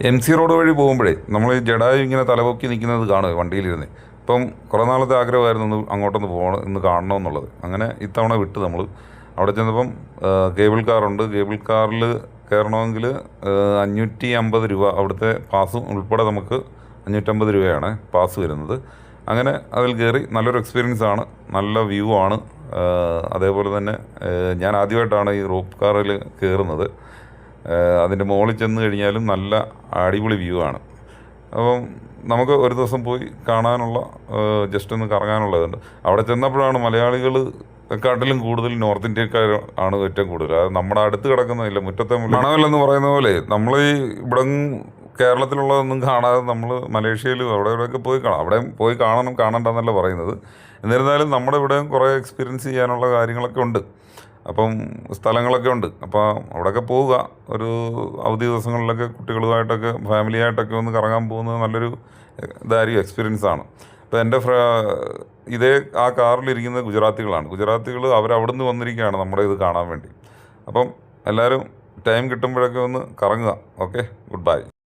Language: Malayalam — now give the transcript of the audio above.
MC റോഡ് വഴി പോകുമ്പോഴേ നമ്മൾ ഈ ജഡായു ഇങ്ങനെ തലപൊക്കി നിൽക്കുന്നത് കാണുക വണ്ടിയിലിരുന്ന്. ഇപ്പം കുറേ നാളത്തെ ആഗ്രഹമായിരുന്നു ഒന്ന് അങ്ങോട്ടൊന്ന് പോകണം, ഇന്ന് കാണണമെന്നുള്ളത്. അങ്ങനെ ഇത്തവണ വിട്ട് നമ്മൾ അവിടെ ചെന്നപ്പം കേബിൾ കാറുണ്ട്. കേബിൾ കാറിൽ കയറണമെങ്കിൽ 550 രൂപ, അവിടുത്തെ പാസും ഉൾപ്പെടെ നമുക്ക് 550 രൂപയാണ് പാസ് വരുന്നത്. അങ്ങനെ അതിൽ കയറി നല്ലൊരു എക്സ്പീരിയൻസ് ആണ്, നല്ല വ്യൂ ആണ്. അതേപോലെ തന്നെ ഞാൻ ആദ്യമായിട്ടാണ് ഈ റോപ്പ് കാറിൽ കയറുന്നത്. അതിൻ്റെ മുകളിൽ ചെന്ന് കഴിഞ്ഞാലും നല്ല അടിപൊളി വ്യൂ ആണ്. അപ്പം നമുക്ക് ഒരു ദിവസം പോയി കാണാനുള്ള, ജസ്റ്റ് ഒന്ന് കറങ്ങാനുള്ളതുണ്ട്. അവിടെ ചെന്നപ്പോഴാണ് മലയാളികളെക്കാട്ടിലും കൂടുതൽ നോർത്ത് ഇന്ത്യക്കാർ ആണ് ഏറ്റവും കൂടുതൽ. അത് നമ്മുടെ അടുത്ത് കിടക്കുന്നതില്ല, മുറ്റത്തെ മണമല്ലെന്ന് പറയുന്ന പോലെ നമ്മൾ ഈ ഇവിടെ കേരളത്തിലുള്ളതൊന്നും കാണാതെ നമ്മൾ മലേഷ്യയിലും അവിടെ ഇവിടെയൊക്കെ പോയി കാണാം. അവിടെ പോയി കാണണ്ടെന്നല്ല പറയുന്നത്. എന്നിരുന്നാലും നമ്മുടെ ഇവിടെയും കുറേ എക്സ്പീരിയൻസ് ചെയ്യാനുള്ള കാര്യങ്ങളൊക്കെ ഉണ്ട്, അപ്പം സ്ഥലങ്ങളൊക്കെ ഉണ്ട്. അപ്പോൾ അവിടെയൊക്കെ പോവുക, ഒരു അവധി ദിവസങ്ങളിലൊക്കെ കുട്ടികളുമായിട്ടൊക്കെ ഫാമിലിയായിട്ടൊക്കെ ഒന്ന് കറങ്ങാൻ പോകുന്നത് നല്ലൊരു ഇതായിരിക്കും, എക്സ്പീരിയൻസ് ആണ്. അപ്പോൾ എൻ്റെ ഇതേ ആ കാറിലിരിക്കുന്നത് ഗുജറാത്തികൾ അവരവിടുന്ന് വന്നിരിക്കുകയാണ് നമ്മുടെ ഇത് കാണാൻ വേണ്ടി. അപ്പം എല്ലാവരും ടൈം കിട്ടുമ്പോഴൊക്കെ ഒന്ന് കറങ്ങുക. Okay, good bye.